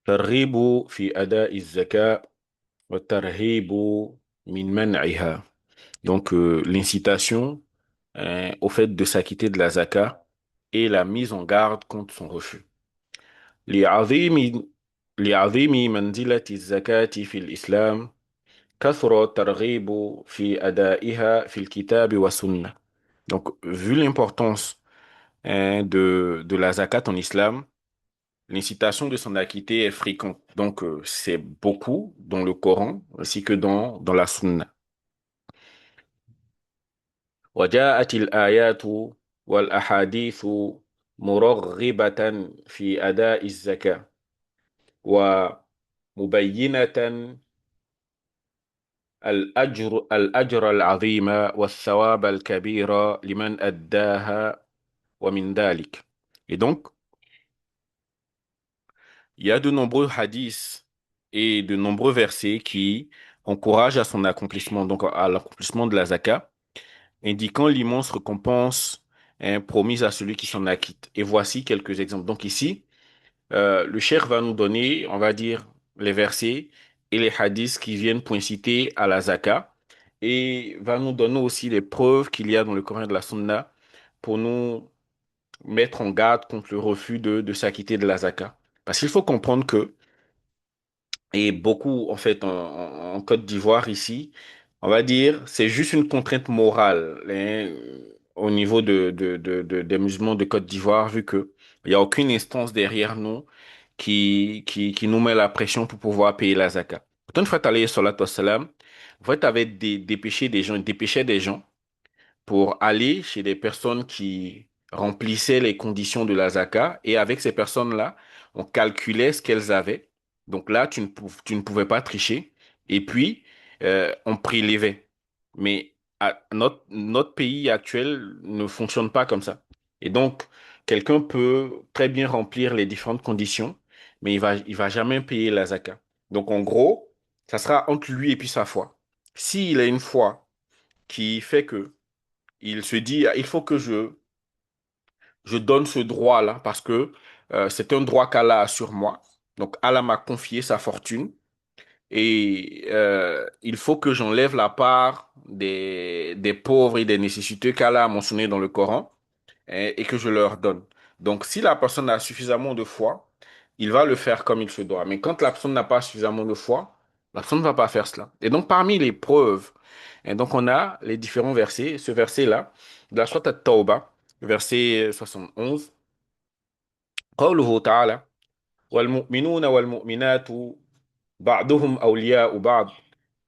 ترغيب في أداء الزكاة والترهيب من منعها. Donc, l'incitation au fait de s'acquitter de la zakat et la mise en garde contre son refus. لعظيم لعظيم منزلة الزكاة في الإسلام كثر الترغيب في أدائها في الكتاب والسنة. Donc, vu l'importance de la zakat en islam, l'incitation de s'en acquitter est fréquente. Donc, c'est beaucoup dans le Coran ainsi que dans la Sunna. وجاءت الآيات والأحاديث مرغبة في أداء الزكاة ومبينة الأجر العظيم والثواب الكبير لمن أداها ومن ذلك. Et donc, il y a de nombreux hadiths et de nombreux versets qui encouragent à son accomplissement, donc à l'accomplissement de la zakat, indiquant l'immense récompense promise à celui qui s'en acquitte. Et voici quelques exemples. Donc ici, le cheikh va nous donner, on va dire, les versets et les hadiths qui viennent pour inciter à la zakat et va nous donner aussi les preuves qu'il y a dans le Coran et de la Sunna pour nous mettre en garde contre le refus de s'acquitter de la zakat. Parce qu'il faut comprendre que et beaucoup, en fait, en Côte d'Ivoire, ici, on va dire, c'est juste une contrainte morale au niveau des musulmans de Côte d'Ivoire, vu que il n'y a aucune instance derrière nous qui nous met la pression pour pouvoir payer la zakat. Quand une fois, alayhi salatu wassalam, en fait, avait dépêché des gens, il dépêchait des gens pour aller chez des personnes qui remplissaient les conditions de la zakat. Et avec ces personnes-là, on calculait ce qu'elles avaient. Donc là, tu ne pouvais pas tricher. Et puis, on prélevait. Mais notre pays actuel ne fonctionne pas comme ça. Et donc, quelqu'un peut très bien remplir les différentes conditions, mais il va jamais payer la zakat. Donc, en gros, ça sera entre lui et puis sa foi. S'il a une foi qui fait que il se dit, il faut que je donne ce droit-là parce que c'est un droit qu'Allah a sur moi. Donc Allah m'a confié sa fortune et il faut que j'enlève la part des pauvres et des nécessiteux qu'Allah a mentionné dans le Coran et que je leur donne. Donc si la personne a suffisamment de foi, il va le faire comme il se doit. Mais quand la personne n'a pas suffisamment de foi, la personne ne va pas faire cela. Et donc parmi les preuves, et donc on a les différents versets. Ce verset-là, de la sourate At-Tawbah, verset 71, قوله تعالى والمؤمنون والمؤمنات بعضهم أولياء بعض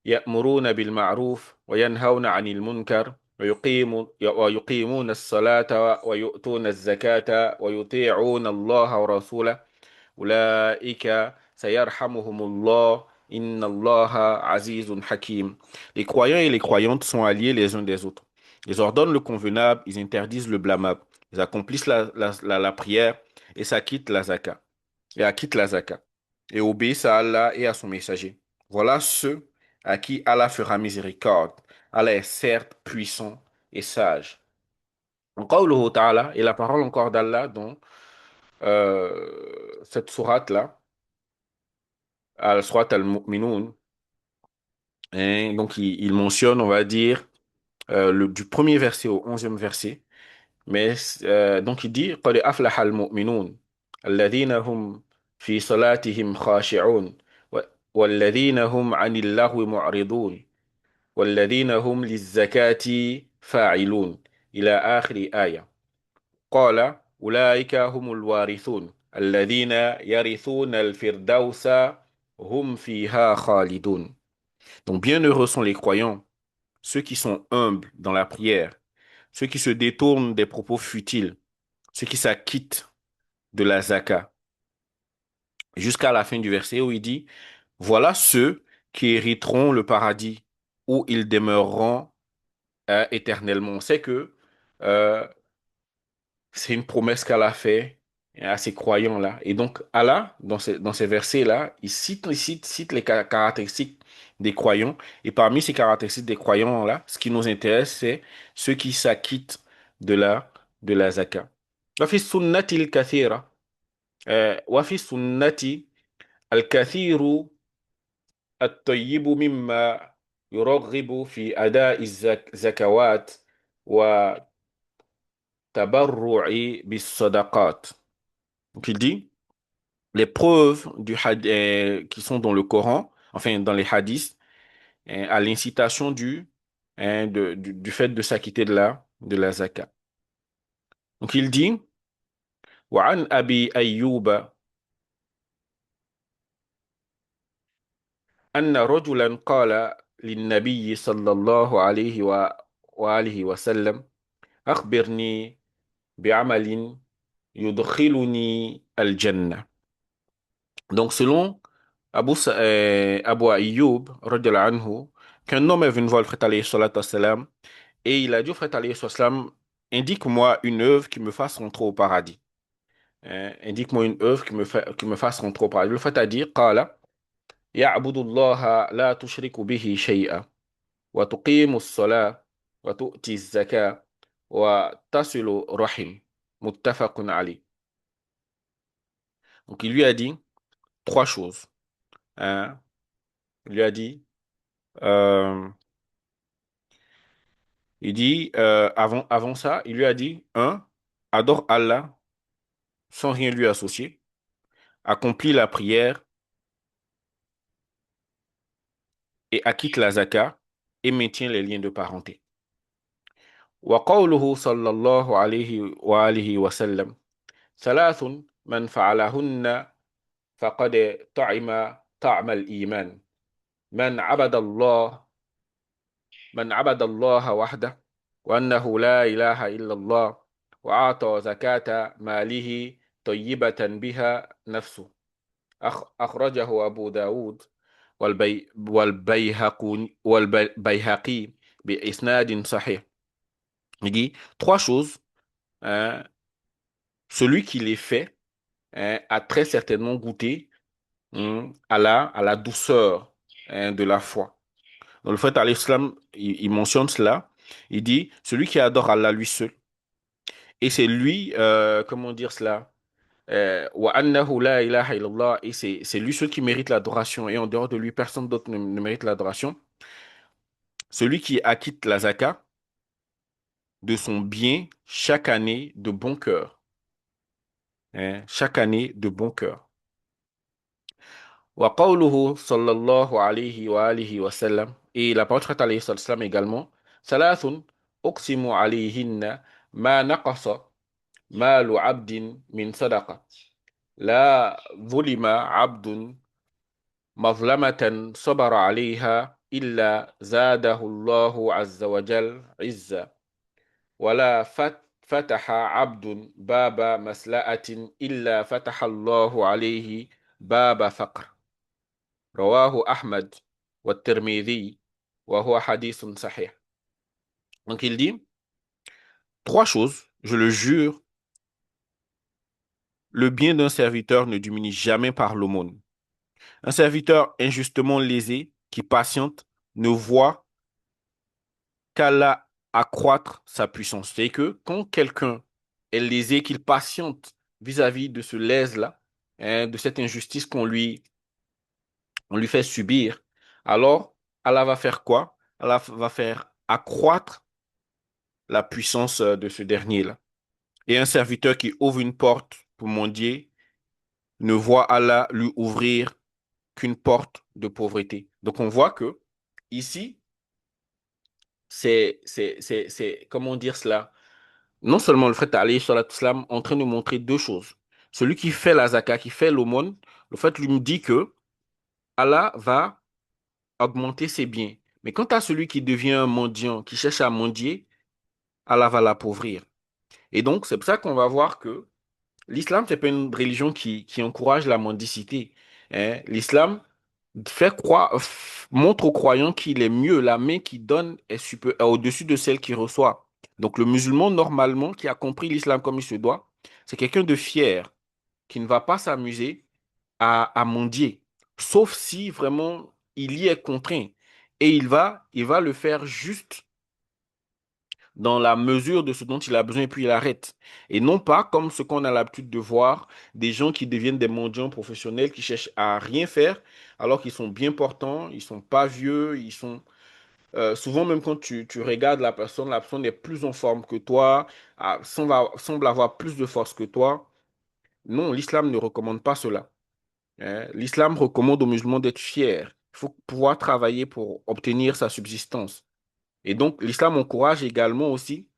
يأمرون بالمعروف وينهون عن المنكر ويقيمون الصلاة ويؤتون الزكاة ويطيعون الله ورسوله أولئك سيرحمهم الله إن الله عزيز حكيم. Les croyants et les croyantes sont alliés les uns des autres. Ils ordonnent le convenable, ils interdisent le blâmable. Ils accomplissent la prière et s'acquittent la zakat. Et acquittent la zakat. Et obéissent à Allah et à son messager. Voilà ceux à qui Allah fera miséricorde. Allah est certes puissant et sage. Donc, قوله تعالى, et la parole encore d'Allah dans cette sourate-là, Al-Surat al-Mu'minun. Et donc, il mentionne, on va dire, du premier verset au 11e verset. Mais donc, il dit, قَدْ أَفْلَحَ الْمُؤْمِنُونَ الَّذِينَ هُمْ فِي صَلَاتِهِمْ خَاشِعُونَ والذين هم عن اللغو معرضون والذين هم للزكاة فاعلون إلى آخر آية. قال أولئك هم الوارثون الذين يرثون الفردوس هم فيها خالدون. Donc, bienheureux sont les croyants, ceux qui sont humbles dans la prière, ceux qui se détournent des propos futiles, ceux qui s'acquittent de la zakat. Jusqu'à la fin du verset où il dit, voilà ceux qui hériteront le paradis, où ils demeureront éternellement. On sait que euh, c'est une promesse qu'Allah fait à ces croyants-là. Et donc, Allah, dans ces versets-là, cite les caractéristiques des croyants. Et parmi ces caractéristiques des croyants-là, ce qui nous intéresse, c'est ceux qui s'acquittent de la zakat. وفي السنة الكثيرة وفي السنة الكثير الطيب مما يرغب في أداء الزكوات وتبرع بالصدقات. Donc il dit, les preuves qui sont dans le Coran, enfin dans les hadiths, à l'incitation du fait de s'acquitter de la zakat. Donc il dit, وعن أبي أيوب أن رجلا قال للنبي صلى الله عليه وآله وسلم أخبرني بعمل يدخلني الجنة. Donc selon Abu Ayyub, radiallahu anhu, qu'un homme est venu voir le prophète alayhi salatu wassalam, et il a dit au prophète alayhi salatu wassalam, indique-moi une œuvre qui me fasse rentrer au paradis. Indique-moi une œuvre qui me fasse rentrer au paradis. Le prophète a dit, قال يعبد الله لا تشرك به شيئا وتقيم الصلاة وتؤتي الزكاة وتصل رحم متفق عليه. Donc il lui a dit trois choses. Hein. Il lui a dit, euh, avant ça, il lui a dit, adore Allah sans rien lui associer, accomplis la prière et acquitte la zakat et maintient les liens de parenté. وقوله صلى الله عليه وآله وسلم ثلاث من فعلهن فقد طعم الإيمان من عبد الله من عبد الله وحده وأنه لا إله إلا الله وأعطى زكاة ماله طيبة بها نفسه أخرجه أبو داود والبيهقي بإسناد صحيح. Il dit trois choses. Hein, celui qui les fait a très certainement goûté à la douceur de la foi. Donc le fait à l'islam, il mentionne cela. Il dit, celui qui adore Allah lui seul. Et c'est lui, comment dire cela? Wa annahu la ilaha illallah. Et c'est lui seul qui mérite l'adoration. Et en dehors de lui, personne d'autre ne mérite l'adoration. Celui qui acquitte la zakat de son bien chaque année de bon cœur. Chaque année de bon cœur. وقوله صلى الله عليه وآله وسلم et la parole faite alayhi sallam également ثلاث أقسم عليهن ما نقص مال عبد من صدقة لا ظلم عبد مظلمة صبر عليها إلا زاده الله عز وجل عزا ولا فتح عبد باب مسلأة إلا فتح الله عليه باب فقر رواه Ahmad wa Tirmidhi wa huwa hadithun sahih. Donc il dit trois choses, je le jure, le bien d'un serviteur ne diminue jamais par l'aumône. Un serviteur injustement lésé qui patiente ne voit qu'Allah accroître sa puissance. C'est que quand quelqu'un est lésé, qu'il patiente vis-à-vis de ce lèse-là, de cette injustice on lui fait subir, alors Allah va faire quoi? Allah va faire accroître la puissance de ce dernier-là. Et un serviteur qui ouvre une porte pour mendier ne voit Allah lui ouvrir qu'une porte de pauvreté. Donc on voit que ici, comment dire cela? Non seulement le fait d'aller sur l'islam en train de montrer deux choses. Celui qui fait la zakat, qui fait l'aumône, le fait lui me dit que Allah va augmenter ses biens. Mais quant à celui qui devient un mendiant, qui cherche à mendier, Allah va l'appauvrir. Et donc, c'est pour ça qu'on va voir que l'islam, c'est pas une religion qui encourage la mendicité. L'islam montre aux croyants qu'il est mieux, la main qui donne est au-dessus de celle qui reçoit. Donc, le musulman, normalement, qui a compris l'islam comme il se doit, c'est quelqu'un de fier, qui ne va pas s'amuser à mendier, sauf si vraiment il y est contraint. Et il va le faire juste dans la mesure de ce dont il a besoin et puis il arrête. Et non pas comme ce qu'on a l'habitude de voir, des gens qui deviennent des mendiants professionnels qui cherchent à rien faire alors qu'ils sont bien portants, ils sont pas vieux, ils sont souvent même quand tu regardes la personne est plus en forme que toi, semble avoir plus de force que toi. Non, l'islam ne recommande pas cela. Hein. L'islam recommande aux musulmans d'être fiers. Il faut pouvoir travailler pour obtenir sa subsistance. Et donc, l'islam encourage également aussi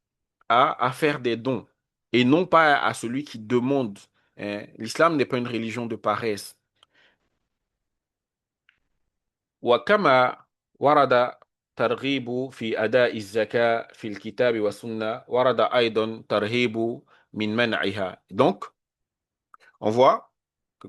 à faire des dons et non pas à celui qui demande. Hein. L'islam n'est pas une religion de paresse. وكما ورد ترغيب في أداء الزكاة في الكتاب والسنة ورد أيضا ترهيب من منعها. Donc, on voit que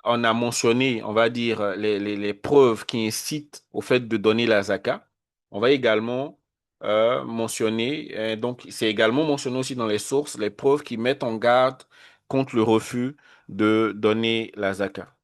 on a mentionné, on va dire, les preuves qui incitent au fait de donner la zakat, on va également mentionner, donc c'est également mentionné aussi dans les sources, les preuves qui mettent en garde contre le refus de donner la zakat.